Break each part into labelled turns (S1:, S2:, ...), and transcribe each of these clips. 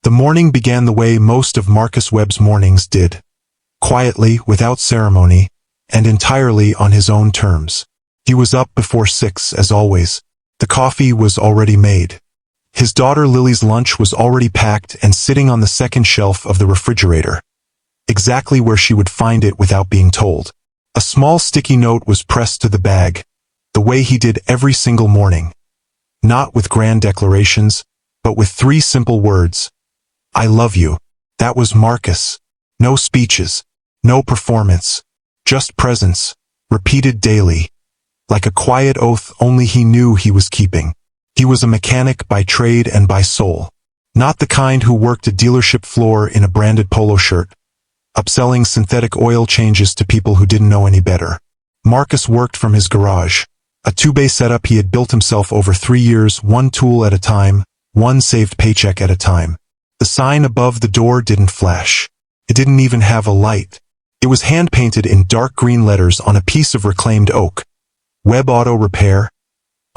S1: The morning began the way most of Marcus Webb's mornings did. Quietly, without ceremony, and entirely on his own terms. He was up before 6 as always. The coffee was already made. His daughter Lily's lunch was already packed and sitting on the second shelf of the refrigerator. Exactly where she would find it without being told. A small sticky note was pressed to the bag, the way he did every single morning. Not with grand declarations, but with 3 simple words. I love you. That was Marcus. No speeches, no performance, just presence, repeated daily. Like a quiet oath only he knew he was keeping. He was a mechanic by trade and by soul. Not the kind who worked a dealership floor in a branded polo shirt, upselling synthetic oil changes to people who didn't know any better. Marcus worked from his garage, a 2-bay setup he had built himself over 3 years, one tool at a time, one saved paycheck at a time. The sign above the door didn't flash. It didn't even have a light. It was hand-painted in dark green letters on a piece of reclaimed oak. Webb Auto Repair.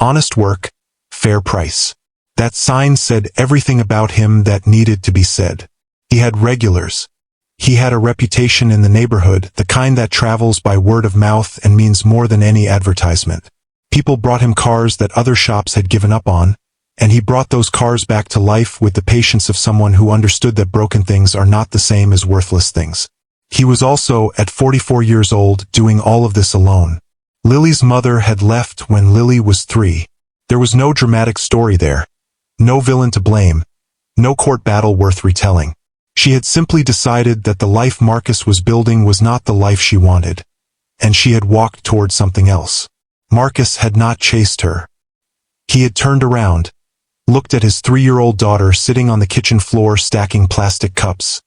S1: Honest work. Fair price. That sign said everything about him that needed to be said. He had regulars. He had a reputation in the neighborhood, the kind that travels by word of mouth and means more than any advertisement. People brought him cars that other shops had given up on, and he brought those cars back to life with the patience of someone who understood that broken things are not the same as worthless things. He was also, at 44 years old, doing all of this alone. Lily's mother had left when Lily was 3. There was no dramatic story there. No villain to blame. No court battle worth retelling. She had simply decided that the life Marcus was building was not the life she wanted. And she had walked toward something else. Marcus had not chased her. He had turned around, looked at his 3-year-old daughter sitting on the kitchen floor stacking plastic cups,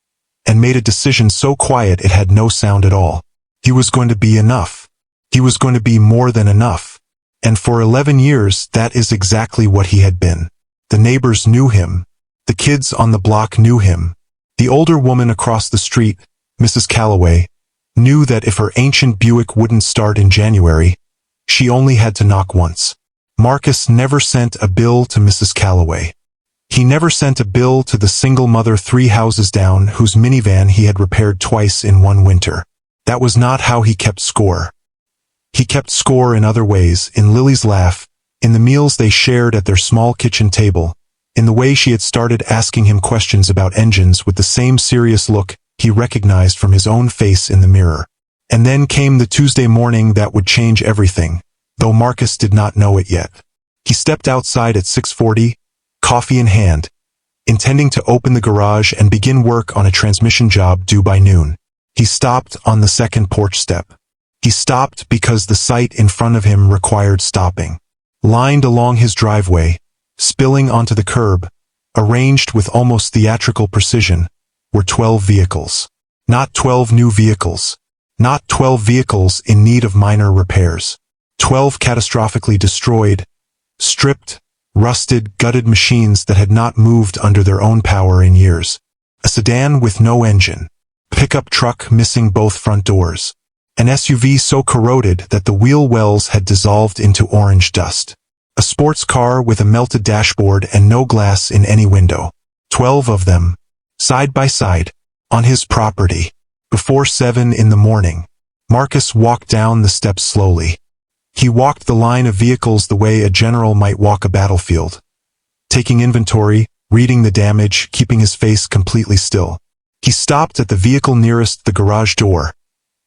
S1: and made a decision so quiet it had no sound at all. He was going to be enough. He was going to be more than enough. And for 11 years, that is exactly what he had been. The neighbors knew him. The kids on the block knew him. The older woman across the street, Mrs. Calloway, knew that if her ancient Buick wouldn't start in January, she only had to knock once. Marcus never sent a bill to Mrs. Calloway. He never sent a bill to the single mother 3 houses down whose minivan he had repaired twice in one winter. That was not how he kept score. He kept score in other ways, in Lily's laugh, in the meals they shared at their small kitchen table, in the way she had started asking him questions about engines with the same serious look he recognized from his own face in the mirror. And then came the Tuesday morning that would change everything, though Marcus did not know it yet. He stepped outside at 6:40, coffee in hand, intending to open the garage and begin work on a transmission job due by noon. He stopped on the second porch step. He stopped because the site in front of him required stopping. Lined along his driveway, spilling onto the curb, arranged with almost theatrical precision, were 12 vehicles. Not 12 new vehicles. Not 12 vehicles in need of minor repairs. 12 catastrophically destroyed, stripped, rusted, gutted machines that had not moved under their own power in years. A sedan with no engine. Pickup truck missing both front doors. An SUV so corroded that the wheel wells had dissolved into orange dust. A sports car with a melted dashboard and no glass in any window. 12 of them, side by side, on his property. Before 7 in the morning, Marcus walked down the steps slowly. He walked the line of vehicles the way a general might walk a battlefield. Taking inventory, reading the damage, keeping his face completely still. He stopped at the vehicle nearest the garage door.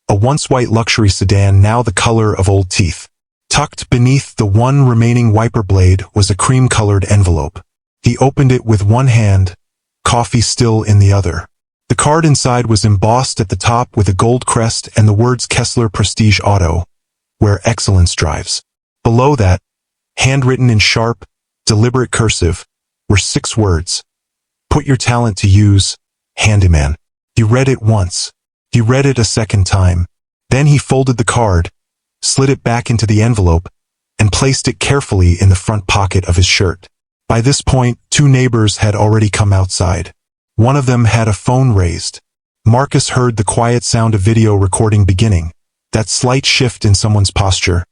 S1: A once white luxury sedan, now the color of old teeth. Tucked beneath the one remaining wiper blade was a cream-colored envelope. He opened it with one hand, coffee still in the other. The card inside was embossed at the top with a gold crest and the words Kessler Prestige Auto, where excellence drives. Below that, handwritten in sharp, deliberate cursive, were 6 words. Put your talent to use, Handyman. He read it once. He read it a second time. Then he folded the card, slid it back into the envelope, and placed it carefully in the front pocket of his shirt. By this point, 2 neighbors had already come outside. One of them had a phone raised. Marcus heard the quiet sound of video recording beginning, that slight shift in someone's posture,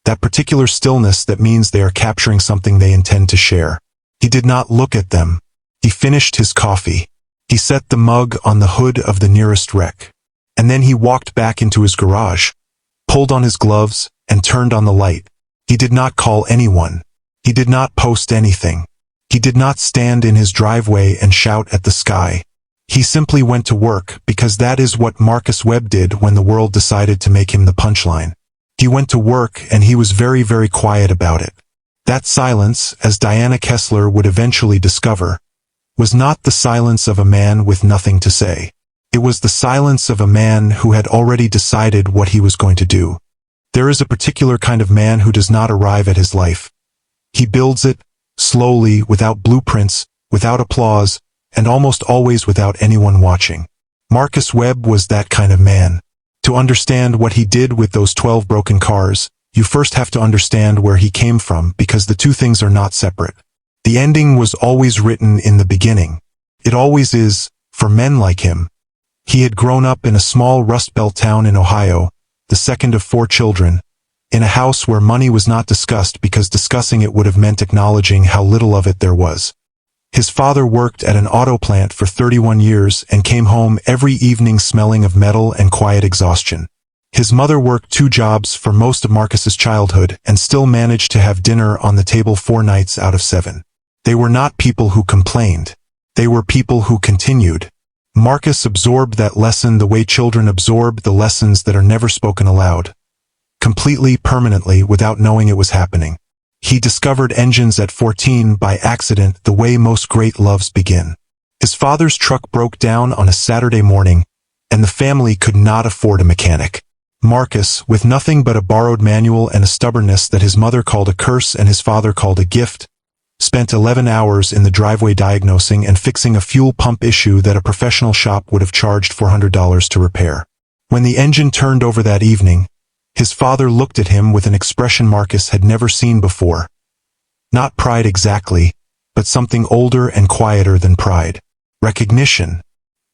S1: that particular stillness that means they are capturing something they intend to share. He did not look at them. He finished his coffee. He set the mug on the hood of the nearest wreck. And then he walked back into his garage, pulled on his gloves, and turned on the light. He did not call anyone. He did not post anything. He did not stand in his driveway and shout at the sky. He simply went to work because that is what Marcus Webb did when the world decided to make him the punchline. He went to work and he was very, very quiet about it. That silence, as Diana Kessler would eventually discover, was not the silence of a man with nothing to say. It was the silence of a man who had already decided what he was going to do. There is a particular kind of man who does not arrive at his life. He builds it, slowly, without blueprints, without applause, and almost always without anyone watching. Marcus Webb was that kind of man. To understand what he did with those 12 broken cars, you first have to understand where he came from, because the two things are not separate. The ending was always written in the beginning. It always is, for men like him. He had grown up in a small Rust Belt town in Ohio, the second of 4 children, in a house where money was not discussed because discussing it would have meant acknowledging how little of it there was. His father worked at an auto plant for 31 years and came home every evening smelling of metal and quiet exhaustion. His mother worked 2 jobs for most of Marcus's childhood and still managed to have dinner on the table 4 nights out of 7. They were not people who complained. They were people who continued. Marcus absorbed that lesson the way children absorb the lessons that are never spoken aloud. Completely, permanently, without knowing it was happening. He discovered engines at 14 by accident, the way most great loves begin. His father's truck broke down on a Saturday morning, and the family could not afford a mechanic. Marcus, with nothing but a borrowed manual and a stubbornness that his mother called a curse and his father called a gift, spent 11 hours in the driveway diagnosing and fixing a fuel pump issue that a professional shop would have charged $400 to repair. When the engine turned over that evening, his father looked at him with an expression Marcus had never seen before. Not pride exactly, but something older and quieter than pride. Recognition.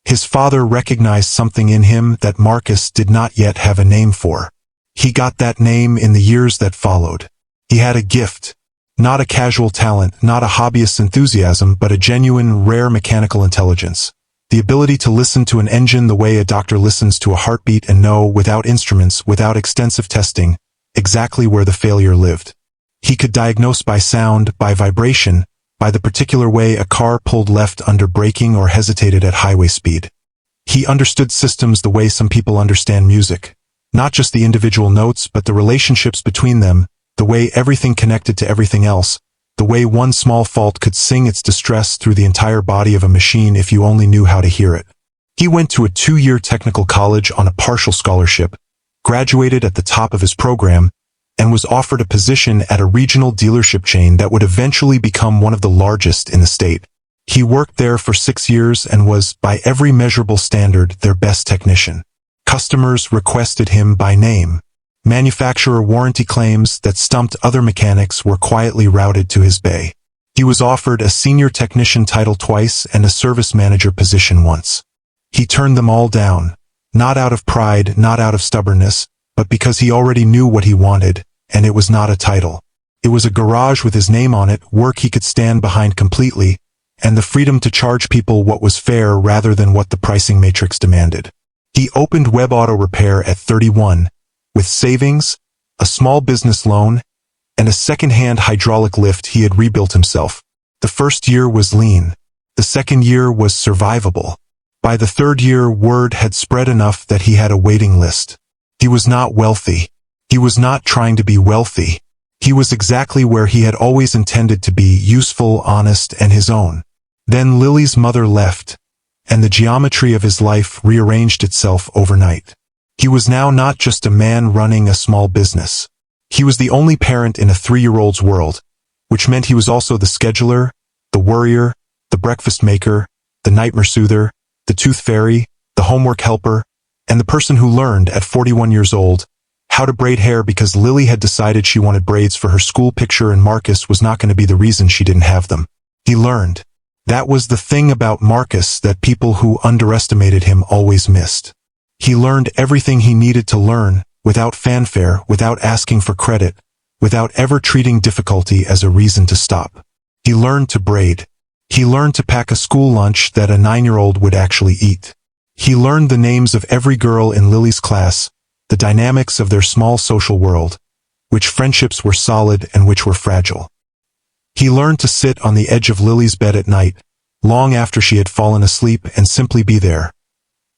S1: His father recognized something in him that Marcus did not yet have a name for. He got that name in the years that followed. He had a gift. Not a casual talent, not a hobbyist's enthusiasm, but a genuine, rare mechanical intelligence. The ability to listen to an engine the way a doctor listens to a heartbeat and know, without instruments, without extensive testing, exactly where the failure lived. He could diagnose by sound, by vibration, by the particular way a car pulled left under braking or hesitated at highway speed. He understood systems the way some people understand music. Not just the individual notes, but the relationships between them, the way everything connected to everything else, the way one small fault could sing its distress through the entire body of a machine if you only knew how to hear it. He went to a 2-year technical college on a partial scholarship, graduated at the top of his program, and was offered a position at a regional dealership chain that would eventually become one of the largest in the state. He worked there for 6 years and was, by every measurable standard, their best technician. Customers requested him by name. Manufacturer warranty claims that stumped other mechanics were quietly routed to his bay. He was offered a senior technician title twice and a service manager position once. He turned them all down, not out of pride, not out of stubbornness, but because he already knew what he wanted, and it was not a title. It was a garage with his name on it, work he could stand behind completely, and the freedom to charge people what was fair rather than what the pricing matrix demanded. He opened Webb Auto Repair at 31, with savings, a small business loan, and a second-hand hydraulic lift he had rebuilt himself. The first year was lean. The second year was survivable. By the third year, word had spread enough that he had a waiting list. He was not wealthy. He was not trying to be wealthy. He was exactly where he had always intended to be, useful, honest, and his own. Then Lily's mother left, and the geometry of his life rearranged itself overnight. He was now not just a man running a small business. He was the only parent in a 3-year-old's world, which meant he was also the scheduler, the worrier, the breakfast maker, the nightmare soother, the tooth fairy, the homework helper, and the person who learned, at 41 years old, how to braid hair because Lily had decided she wanted braids for her school picture and Marcus was not going to be the reason she didn't have them. He learned. That was the thing about Marcus that people who underestimated him always missed. He learned everything he needed to learn, without fanfare, without asking for credit, without ever treating difficulty as a reason to stop. He learned to braid. He learned to pack a school lunch that a 9-year-old would actually eat. He learned the names of every girl in Lily's class, the dynamics of their small social world, which friendships were solid and which were fragile. He learned to sit on the edge of Lily's bed at night, long after she had fallen asleep, and simply be there.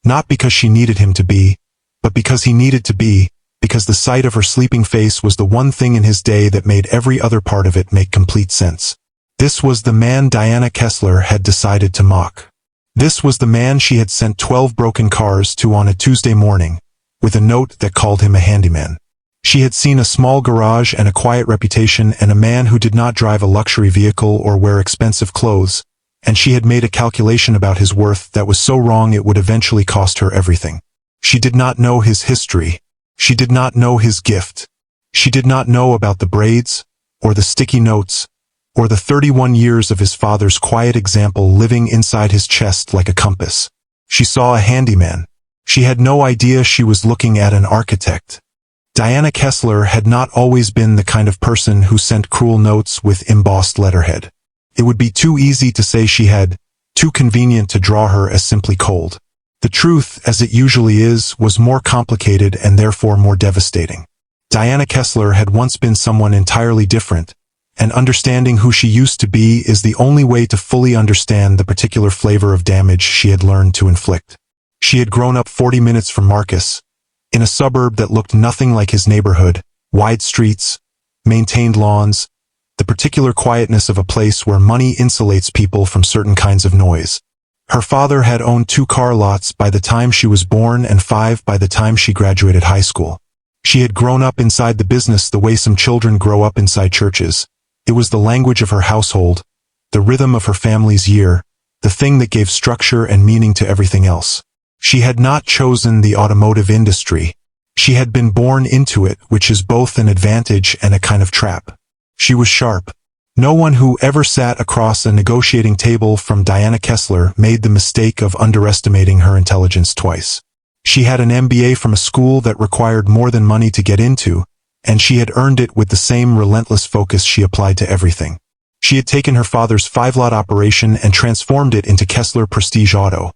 S1: Not because she needed him to be, but because he needed to be, because the sight of her sleeping face was the one thing in his day that made every other part of it make complete sense. This was the man Diana Kessler had decided to mock. This was the man she had sent 12 broken cars to on a Tuesday morning, with a note that called him a handyman. She had seen a small garage and a quiet reputation and a man who did not drive a luxury vehicle or wear expensive clothes, and she had made a calculation about his worth that was so wrong it would eventually cost her everything. She did not know his history. She did not know his gift. She did not know about the braids, or the sticky notes, or the 31 years of his father's quiet example living inside his chest like a compass. She saw a handyman. She had no idea she was looking at an architect. Diana Kessler had not always been the kind of person who sent cruel notes with embossed letterhead. It would be too easy to say she had, too convenient to draw her as simply cold. The truth, as it usually is, was more complicated and therefore more devastating. Diana Kessler had once been someone entirely different, and understanding who she used to be is the only way to fully understand the particular flavor of damage she had learned to inflict. She had grown up 40 minutes from Marcus, in a suburb that looked nothing like his neighborhood, wide streets, maintained lawns, the particular quietness of a place where money insulates people from certain kinds of noise. Her father had owned 2 car lots by the time she was born and 5 by the time she graduated high school. She had grown up inside the business the way some children grow up inside churches. It was the language of her household, the rhythm of her family's year, the thing that gave structure and meaning to everything else. She had not chosen the automotive industry. She had been born into it, which is both an advantage and a kind of trap. She was sharp. No one who ever sat across a negotiating table from Diana Kessler made the mistake of underestimating her intelligence twice. She had an MBA from a school that required more than money to get into, and she had earned it with the same relentless focus she applied to everything. She had taken her father's 5-lot operation and transformed it into Kessler Prestige Auto.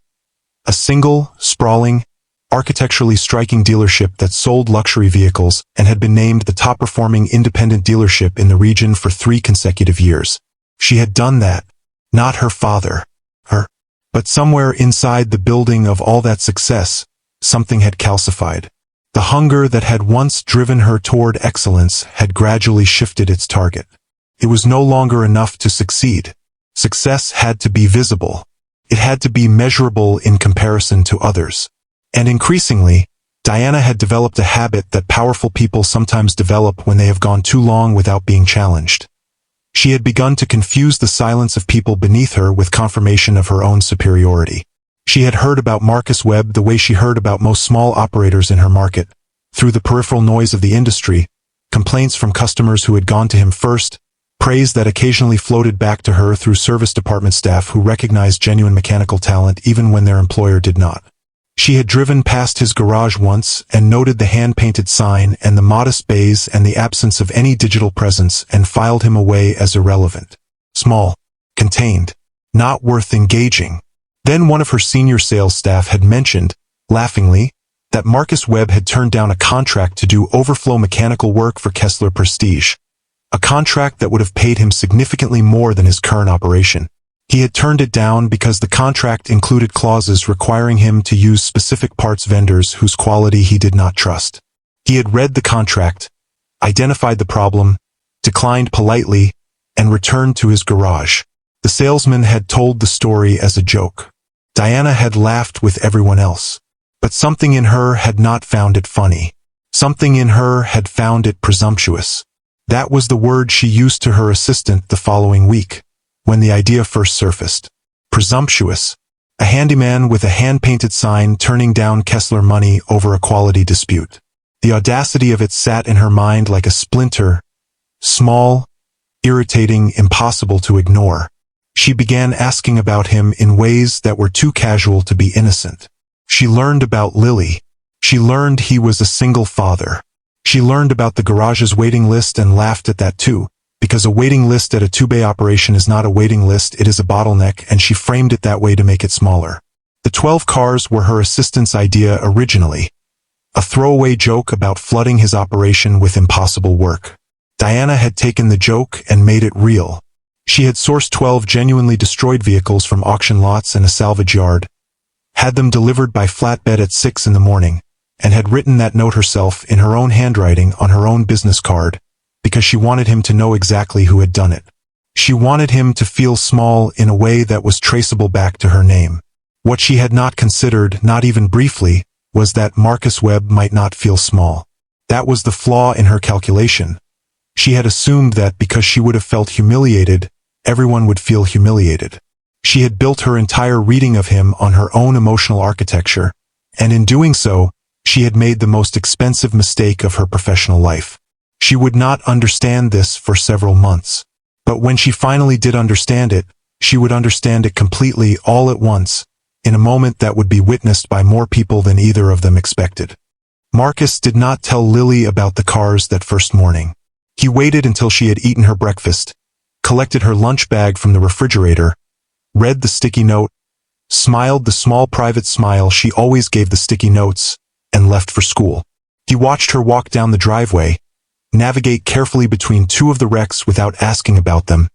S1: A single, sprawling, architecturally striking dealership that sold luxury vehicles and had been named the top-performing independent dealership in the region for 3 consecutive years. She had done that, not her father, her. But somewhere inside the building of all that success, something had calcified. The hunger that had once driven her toward excellence had gradually shifted its target. It was no longer enough to succeed. Success had to be visible. It had to be measurable in comparison to others. And increasingly, Diana had developed a habit that powerful people sometimes develop when they have gone too long without being challenged. She had begun to confuse the silence of people beneath her with confirmation of her own superiority. She had heard about Marcus Webb the way she heard about most small operators in her market, through the peripheral noise of the industry, complaints from customers who had gone to him first, praise that occasionally floated back to her through service department staff who recognized genuine mechanical talent even when their employer did not. She had driven past his garage once and noted the hand-painted sign and the modest bays and the absence of any digital presence and filed him away as irrelevant. Small. Contained. Not worth engaging. Then one of her senior sales staff had mentioned, laughingly, that Marcus Webb had turned down a contract to do overflow mechanical work for Kessler Prestige. A contract that would have paid him significantly more than his current operation. He had turned it down because the contract included clauses requiring him to use specific parts vendors whose quality he did not trust. He had read the contract, identified the problem, declined politely, and returned to his garage. The salesman had told the story as a joke. Diana had laughed with everyone else. But something in her had not found it funny. Something in her had found it presumptuous. That was the word she used to her assistant the following week, when the idea first surfaced. Presumptuous. A handyman with a hand-painted sign turning down Kessler money over a quality dispute. The audacity of it sat in her mind like a splinter, small, irritating, impossible to ignore. She began asking about him in ways that were too casual to be innocent. She learned about Lily. She learned he was a single father. She learned about the garage's waiting list and laughed at that too, because a waiting list at a two-bay operation is not a waiting list, it is a bottleneck, and she framed it that way to make it smaller. The 12 cars were her assistant's idea originally, a throwaway joke about flooding his operation with impossible work. Diana had taken the joke and made it real. She had sourced 12 genuinely destroyed vehicles from auction lots and a salvage yard, had them delivered by flatbed at 6 in the morning, and had written that note herself in her own handwriting on her own business card, because she wanted him to know exactly who had done it. She wanted him to feel small in a way that was traceable back to her name. What she had not considered, not even briefly, was that Marcus Webb might not feel small. That was the flaw in her calculation. She had assumed that because she would have felt humiliated, everyone would feel humiliated. She had built her entire reading of him on her own emotional architecture, and in doing so, she had made the most expensive mistake of her professional life. She would not understand this for several months. But when she finally did understand it, she would understand it completely all at once, in a moment that would be witnessed by more people than either of them expected. Marcus did not tell Lily about the cars that first morning. He waited until she had eaten her breakfast, collected her lunch bag from the refrigerator, read the sticky note, smiled the small private smile she always gave the sticky notes, and left for school. He watched her walk down the driveway, navigate carefully between two of the wrecks without asking about them,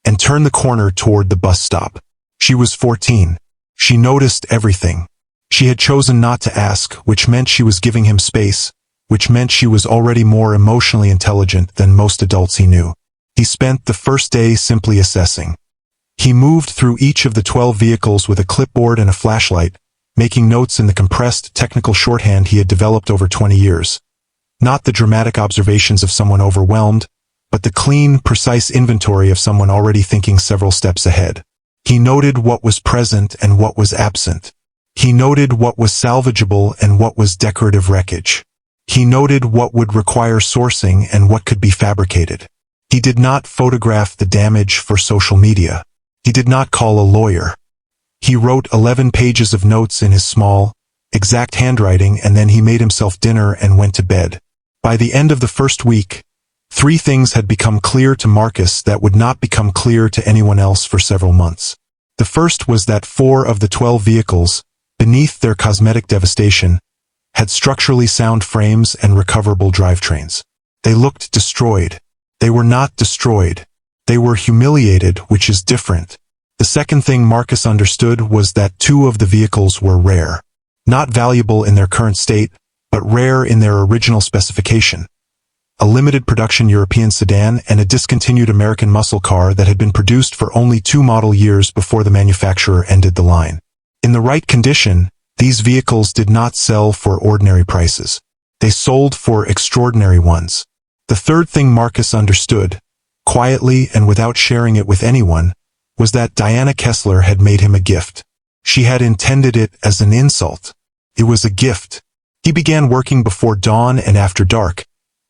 S1: and turn the corner toward the bus stop. She was 14. She noticed everything. She had chosen not to ask, which meant she was giving him space, which meant she was already more emotionally intelligent than most adults he knew. He spent the first day simply assessing. He moved through each of the 12 vehicles with a clipboard and a flashlight, making notes in the compressed technical shorthand he had developed over 20 years. Not the dramatic observations of someone overwhelmed, but the clean, precise inventory of someone already thinking several steps ahead. He noted what was present and what was absent. He noted what was salvageable and what was decorative wreckage. He noted what would require sourcing and what could be fabricated. He did not photograph the damage for social media. He did not call a lawyer. He wrote 11 pages of notes in his small, exact handwriting, and then he made himself dinner and went to bed. By the end of the first week, 3 things had become clear to Marcus that would not become clear to anyone else for several months. The first was that 4 of the 12 vehicles, beneath their cosmetic devastation, had structurally sound frames and recoverable drivetrains. They looked destroyed. They were not destroyed. They were humiliated, which is different. The second thing Marcus understood was that 2 of the vehicles were rare. Not valuable in their current state, but rare in their original specification. A limited production European sedan and a discontinued American muscle car that had been produced for only 2 model years before the manufacturer ended the line. In the right condition, these vehicles did not sell for ordinary prices. They sold for extraordinary ones. The third thing Marcus understood, quietly and without sharing it with anyone, was that Diana Kessler had made him a gift. She had intended it as an insult. It was a gift. He began working before dawn and after dark,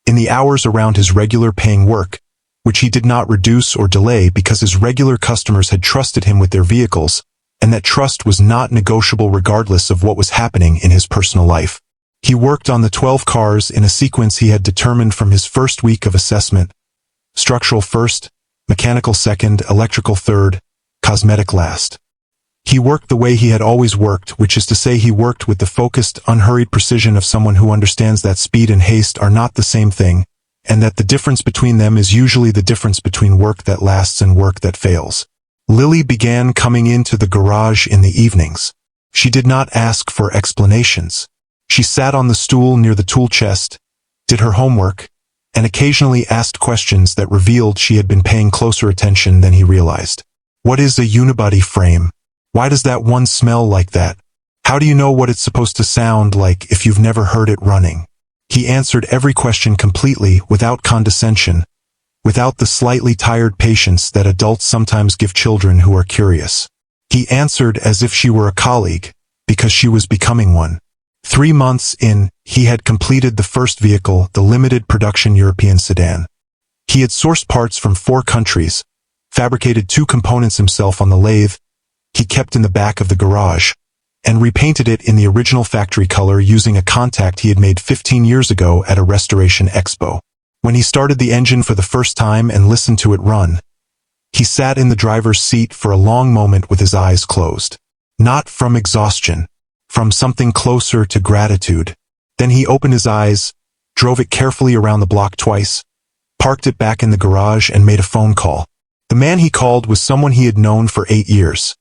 S1: in the hours around his regular paying work, which he did not reduce or delay because his regular customers had trusted him with their vehicles, and that trust was not negotiable regardless of what was happening in his personal life. He worked on the 12 cars in a sequence he had determined from his first week of assessment: structural first, mechanical second, electrical third, cosmetic last. He worked the way he had always worked, which is to say he worked with the focused, unhurried precision of someone who understands that speed and haste are not the same thing, and that the difference between them is usually the difference between work that lasts and work that fails. Lily began coming into the garage in the evenings. She did not ask for explanations. She sat on the stool near the tool chest, did her homework, and occasionally asked questions that revealed she had been paying closer attention than he realized. What is a unibody frame? Why does that one smell like that? How do you know what it's supposed to sound like if you've never heard it running? He answered every question completely, without condescension, without the slightly tired patience that adults sometimes give children who are curious. He answered as if she were a colleague, because she was becoming one. 3 months in, he had completed the first vehicle, the limited production European sedan. He had sourced parts from 4 countries, fabricated 2 components himself on the lathe he kept in the back of the garage, and repainted it in the original factory color using a contact he had made 15 years ago at a restoration expo. When he started the engine for the first time and listened to it run, he sat in the driver's seat for a long moment with his eyes closed. Not from exhaustion, from something closer to gratitude. Then he opened his eyes, drove it carefully around the block twice, parked it back in the garage and made a phone call. The man he called was someone he had known for 8 years.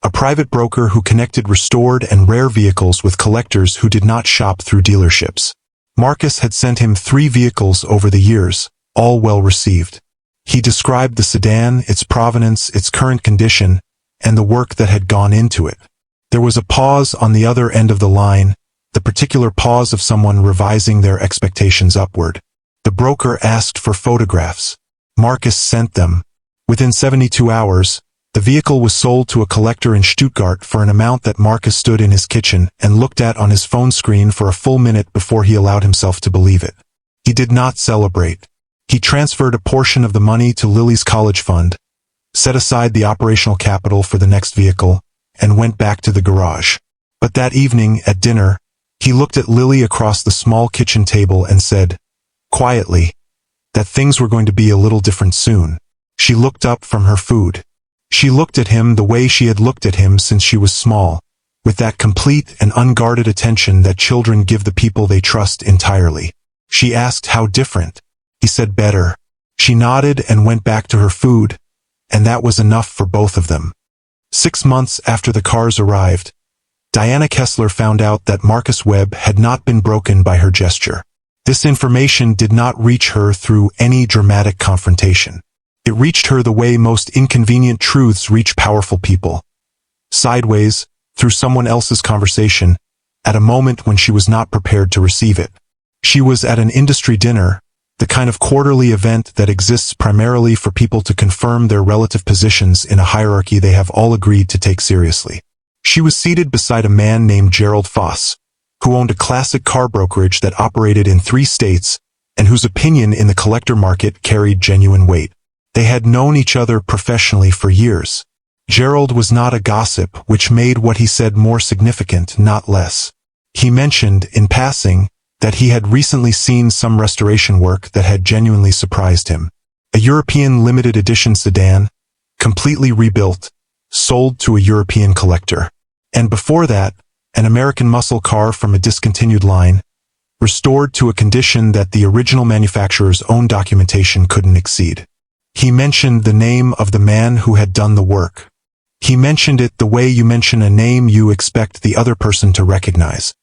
S1: A private broker who connected restored and rare vehicles with collectors who did not shop through dealerships. Marcus had sent him 3 vehicles over the years, all well received. He described the sedan, its provenance, its current condition, and the work that had gone into it. There was a pause on the other end of the line, the particular pause of someone revising their expectations upward. The broker asked for photographs. Marcus sent them. Within 72 hours, the vehicle was sold to a collector in Stuttgart for an amount that Marcus stood in his kitchen and looked at on his phone screen for a full minute before he allowed himself to believe it. He did not celebrate. He transferred a portion of the money to Lily's college fund, set aside the operational capital for the next vehicle, and went back to the garage. But that evening, at dinner, he looked at Lily across the small kitchen table and said, quietly, that things were going to be a little different soon. She looked up from her food. She looked at him the way she had looked at him since she was small, with that complete and unguarded attention that children give the people they trust entirely. She asked how different. He said better. She nodded and went back to her food, and that was enough for both of them. 6 months after the cars arrived, Diana Kessler found out that Marcus Webb had not been broken by her gesture. This information did not reach her through any dramatic confrontation. It reached her the way most inconvenient truths reach powerful people. Sideways, through someone else's conversation, at a moment when she was not prepared to receive it. She was at an industry dinner, the kind of quarterly event that exists primarily for people to confirm their relative positions in a hierarchy they have all agreed to take seriously. She was seated beside a man named Gerald Foss, who owned a classic car brokerage that operated in 3 states and whose opinion in the collector market carried genuine weight. They had known each other professionally for years. Gerald was not a gossip, which made what he said more significant, not less. He mentioned, in passing, that he had recently seen some restoration work that had genuinely surprised him. A European limited edition sedan, completely rebuilt, sold to a European collector. And before that, an American muscle car from a discontinued line, restored to a condition that the original manufacturer's own documentation couldn't exceed. He mentioned the name of the man who had done the work. He mentioned it the way you mention a name you expect the other person to recognize.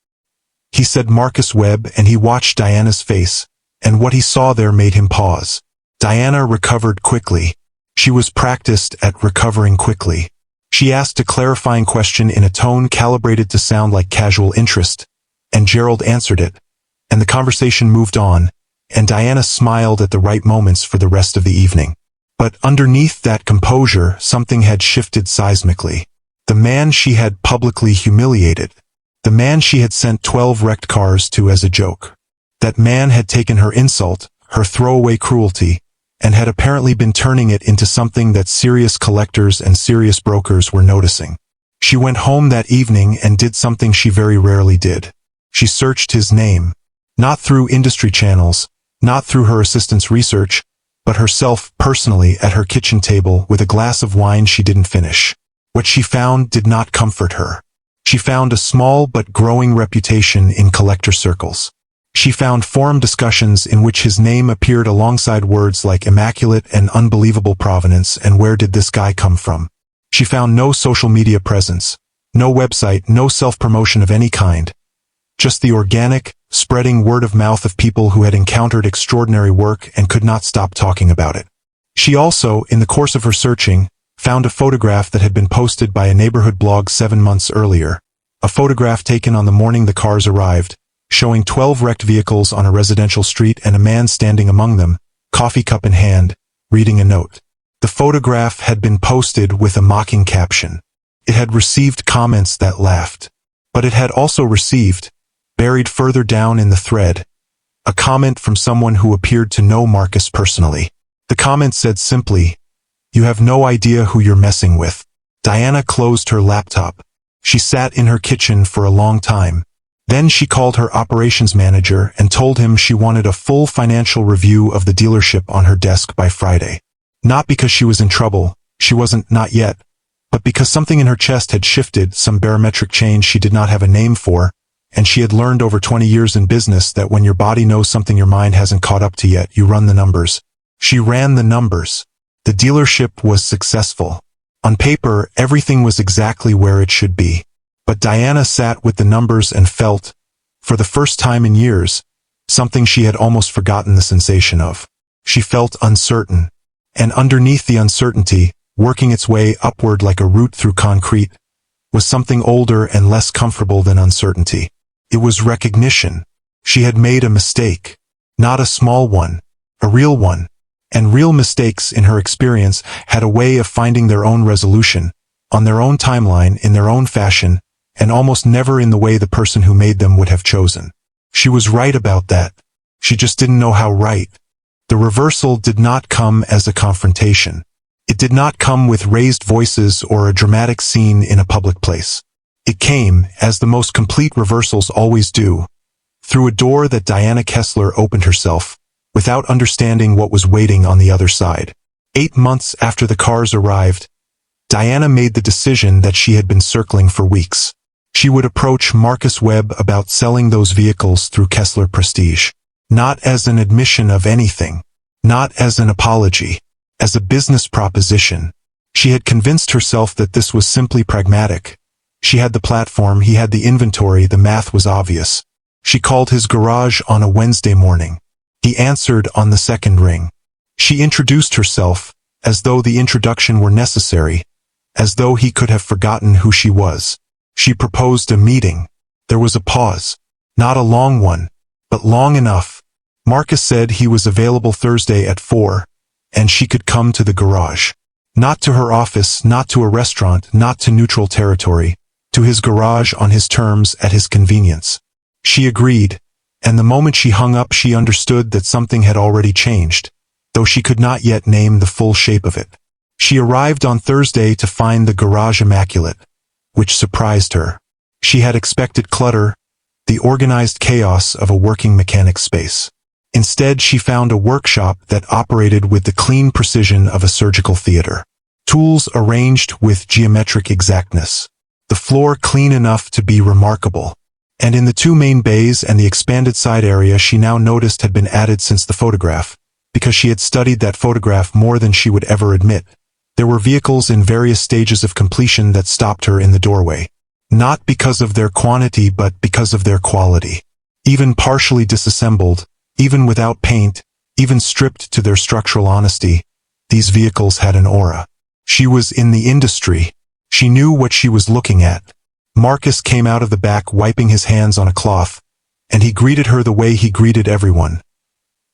S1: He said Marcus Webb, and he watched Diana's face, and what he saw there made him pause. Diana recovered quickly. She was practiced at recovering quickly. She asked a clarifying question in a tone calibrated to sound like casual interest, and Gerald answered it, and the conversation moved on, and Diana smiled at the right moments for the rest of the evening. But underneath that composure, something had shifted seismically. The man she had publicly humiliated. The man she had sent 12 wrecked cars to as a joke. That man had taken her insult, her throwaway cruelty, and had apparently been turning it into something that serious collectors and serious brokers were noticing. She went home that evening and did something she very rarely did. She searched his name. Not through industry channels, not through her assistant's research, but herself personally at her kitchen table with a glass of wine she didn't finish. What she found did not comfort her. She found a small but growing reputation in collector circles. She found forum discussions in which his name appeared alongside words like immaculate and unbelievable provenance and where did this guy come from. She found no social media presence, no website, no self-promotion of any kind. Just the organic, spreading word of mouth of people who had encountered extraordinary work and could not stop talking about it. She also, in the course of her searching, found a photograph that had been posted by a neighborhood blog 7 months earlier, a photograph taken on the morning the cars arrived, showing 12 wrecked vehicles on a residential street and a man standing among them, coffee cup in hand, reading a note. The photograph had been posted with a mocking caption. It had received comments that laughed. But it had also received, buried further down in the thread, a comment from someone who appeared to know Marcus personally. The comment said simply, "You have no idea who you're messing with." Diana closed her laptop. She sat in her kitchen for a long time. Then she called her operations manager and told him she wanted a full financial review of the dealership on her desk by Friday. Not because she was in trouble, she wasn't, not yet, but because something in her chest had shifted, some barometric change she did not have a name for, and she had learned over 20 years in business that when your body knows something your mind hasn't caught up to yet, you run the numbers. She ran the numbers. The dealership was successful. On paper, everything was exactly where it should be. But Diana sat with the numbers and felt, for the first time in years, something she had almost forgotten the sensation of. She felt uncertain. And underneath the uncertainty, working its way upward like a root through concrete, was something older and less comfortable than uncertainty. It was recognition. She had made a mistake. Not a small one, a real one. And real mistakes, in her experience, had a way of finding their own resolution, on their own timeline, in their own fashion, and almost never in the way the person who made them would have chosen. She was right about that. She just didn't know how right. The reversal did not come as a confrontation. It did not come with raised voices or a dramatic scene in a public place. It came, as the most complete reversals always do, through a door that Diana Kessler opened herself, without understanding what was waiting on the other side. 8 months after the cars arrived, Diana made the decision that she had been circling for weeks. She would approach Marcus Webb about selling those vehicles through Kessler Prestige. Not as an admission of anything. Not as an apology. As a business proposition. She had convinced herself that this was simply pragmatic. She had the platform, he had the inventory, the math was obvious. She called his garage on a Wednesday morning. He answered on the second ring. She introduced herself, as though the introduction were necessary, as though he could have forgotten who she was. She proposed a meeting. There was a pause. Not a long one, but long enough. Marcus said he was available Thursday at 4, and she could come to the garage. Not to her office, not to a restaurant, not to neutral territory, to his garage on his terms at his convenience. She agreed, and the moment she hung up she understood that something had already changed, though she could not yet name the full shape of it. She arrived on Thursday to find the garage immaculate, which surprised her. She had expected clutter, the organized chaos of a working mechanic's space. Instead, she found a workshop that operated with the clean precision of a surgical theater. Tools arranged with geometric exactness. The floor clean enough to be remarkable. And in the 2 main bays and the expanded side area she now noticed had been added since the photograph, because she had studied that photograph more than she would ever admit. There were vehicles in various stages of completion that stopped her in the doorway. Not because of their quantity but because of their quality. Even partially disassembled, even without paint, even stripped to their structural honesty, these vehicles had an aura. She was in the industry. She knew what she was looking at. Marcus came out of the back wiping his hands on a cloth, and he greeted her the way he greeted everyone.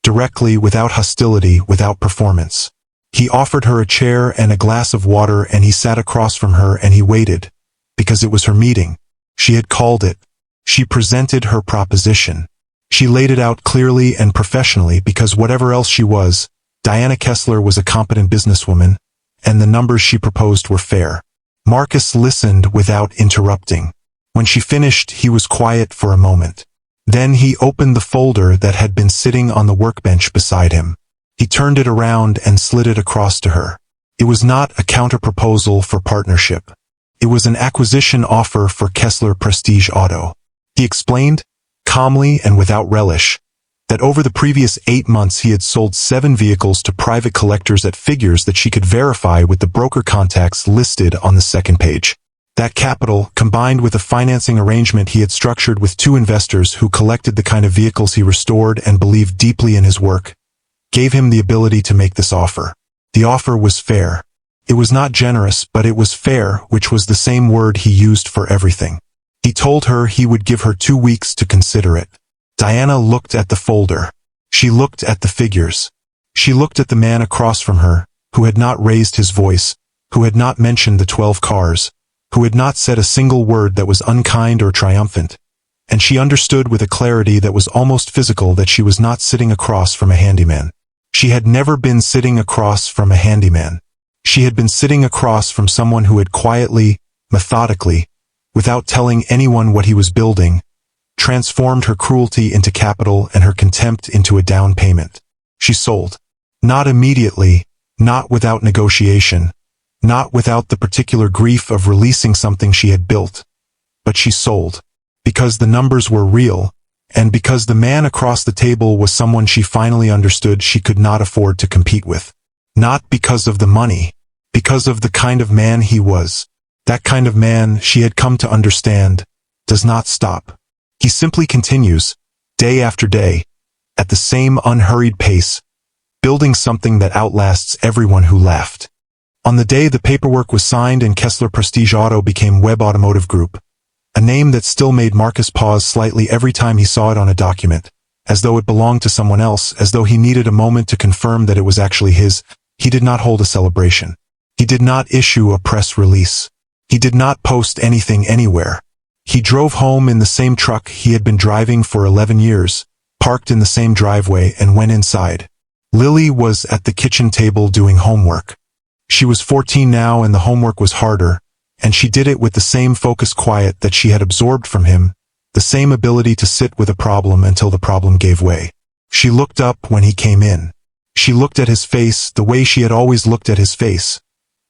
S1: Directly, without hostility, without performance. He offered her a chair and a glass of water and he sat across from her and he waited, because it was her meeting. She had called it. She presented her proposition. She laid it out clearly and professionally because whatever else she was, Diana Kessler was a competent businesswoman, and the numbers she proposed were fair. Marcus listened without interrupting. When she finished, he was quiet for a moment. Then he opened the folder that had been sitting on the workbench beside him. He turned it around and slid it across to her. It was not a counter-proposal for partnership. It was an acquisition offer for Kessler Prestige Auto. He explained, calmly and without relish, that over the previous 8 months he had sold 7 vehicles to private collectors at figures that she could verify with the broker contacts listed on the second page. That capital, combined with a financing arrangement he had structured with 2 investors who collected the kind of vehicles he restored and believed deeply in his work, gave him the ability to make this offer. The offer was fair. It was not generous, but it was fair, which was the same word he used for everything. He told her he would give her 2 weeks to consider it. Diana looked at the folder. She looked at the figures. She looked at the man across from her, who had not raised his voice, who had not mentioned the 12 cars, who had not said a single word that was unkind or triumphant. And she understood with a clarity that was almost physical that she was not sitting across from a handyman. She had never been sitting across from a handyman. She had been sitting across from someone who had quietly, methodically, without telling anyone what he was building, transformed her cruelty into capital and her contempt into a down payment. She sold. Not immediately, not without negotiation, not without the particular grief of releasing something she had built. But she sold. Because the numbers were real, and because the man across the table was someone she finally understood she could not afford to compete with. Not because of the money, because of the kind of man he was. That kind of man, she had come to understand, does not stop. He simply continues, day after day, at the same unhurried pace, building something that outlasts everyone who left. On the day the paperwork was signed and Kessler Prestige Auto became Webb Automotive Group, a name that still made Marcus pause slightly every time he saw it on a document, as though it belonged to someone else, as though he needed a moment to confirm that it was actually his. He did not hold a celebration. He did not issue a press release. He did not post anything anywhere. He drove home in the same truck he had been driving for 11 years, parked in the same driveway, and went inside. Lily was at the kitchen table doing homework. She was 14 now, and the homework was harder, and she did it with the same focused quiet that she had absorbed from him, the same ability to sit with a problem until the problem gave way. She looked up when he came in. She looked at his face the way she had always looked at his face,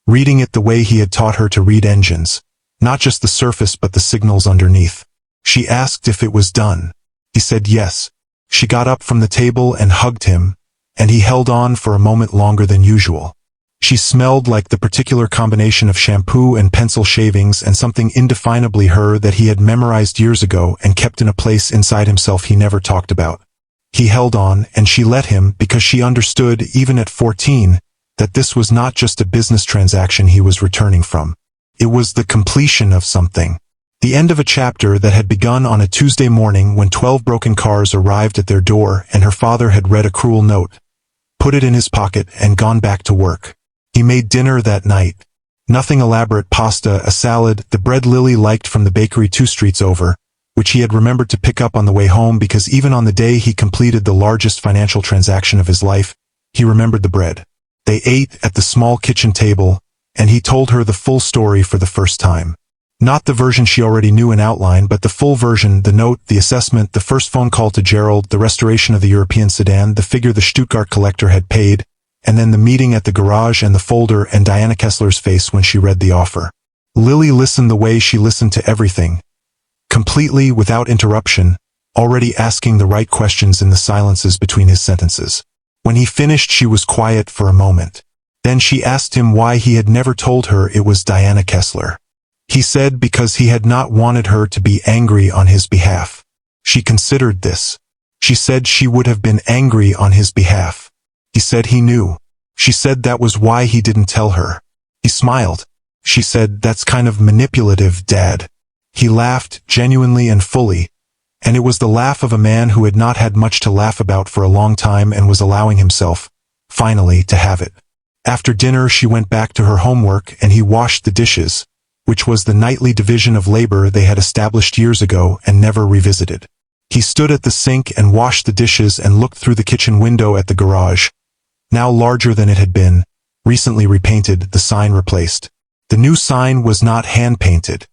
S1: reading it the way he had taught her to read engines, not just the surface but the signals underneath. She asked if it was done. He said yes. She got up from the table and hugged him, and he held on for a moment longer than usual. She smelled like the particular combination of shampoo and pencil shavings and something indefinably her that he had memorized years ago and kept in a place inside himself he never talked about. He held on, and she let him because she understood, even at 14, that this was not just a business transaction he was returning from. It was the completion of something. The end of a chapter that had begun on a Tuesday morning when 12 broken cars arrived at their door and her father had read a cruel note, put it in his pocket, and gone back to work. He made dinner that night. Nothing elaborate: pasta, a salad, the bread Lily liked from the bakery 2 streets over, which he had remembered to pick up on the way home because even on the day he completed the largest financial transaction of his life, he remembered the bread. They ate at the small kitchen table, and he told her the full story for the first time. Not the version she already knew in outline, but the full version: the note, the assessment, the first phone call to Gerald, the restoration of the European sedan, the figure the Stuttgart collector had paid, and then the meeting at the garage and the folder and Diana Kessler's face when she read the offer. Lily listened the way she listened to everything, completely without interruption, already asking the right questions in the silences between his sentences. When he finished, she was quiet for a moment. Then she asked him why he had never told her it was Diana Kessler. He said because he had not wanted her to be angry on his behalf. She considered this. She said she would have been angry on his behalf. He said he knew. She said that was why he didn't tell her. He smiled. She said, "That's kind of manipulative, Dad." He laughed, genuinely and fully, and it was the laugh of a man who had not had much to laugh about for a long time and was allowing himself, finally, to have it. After dinner she went back to her homework and he washed the dishes, which was the nightly division of labor they had established years ago and never revisited. He stood at the sink and washed the dishes and looked through the kitchen window at the garage, now larger than it had been, recently repainted, the sign replaced. The new sign was not hand-painted.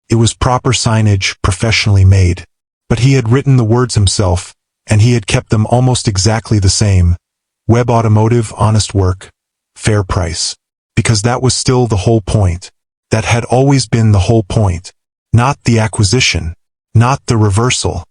S1: It was proper signage, professionally made. But he had written the words himself, and he had kept them almost exactly the same. Webb Automotive, honest work, fair price. Because that was still the whole point. That had always been the whole point. Not the acquisition. Not the reversal.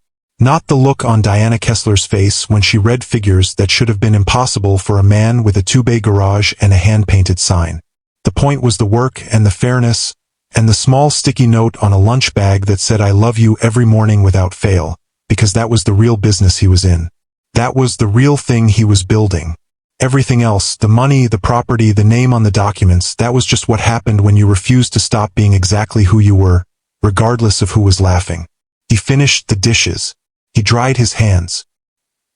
S1: Not the look on Diana Kessler's face when she read figures that should have been impossible for a man with a 2-bay garage and a hand-painted sign. The point was the work and the fairness, and the small sticky note on a lunch bag that said "I love you" every morning without fail, because that was the real business he was in. That was the real thing he was building. Everything else, the money, the property, the name on the documents, that was just what happened when you refused to stop being exactly who you were, regardless of who was laughing. He finished the dishes. He dried his hands.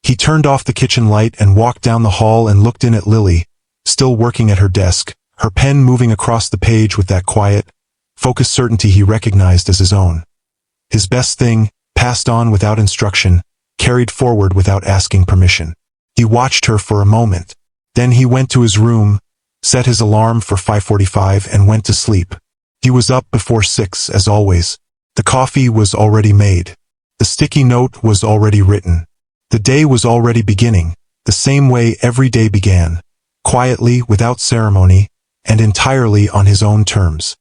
S1: He turned off the kitchen light and walked down the hall and looked in at Lily, still working at her desk, her pen moving across the page with that quiet, focused certainty he recognized as his own. His best thing, passed on without instruction, carried forward without asking permission. He watched her for a moment. Then he went to his room, set his alarm for 5:45 and went to sleep. He was up before 6 as always. The coffee was already made. The The sticky note was already written. The day was already beginning, the same way every day began, quietly, without ceremony, and entirely on his own terms.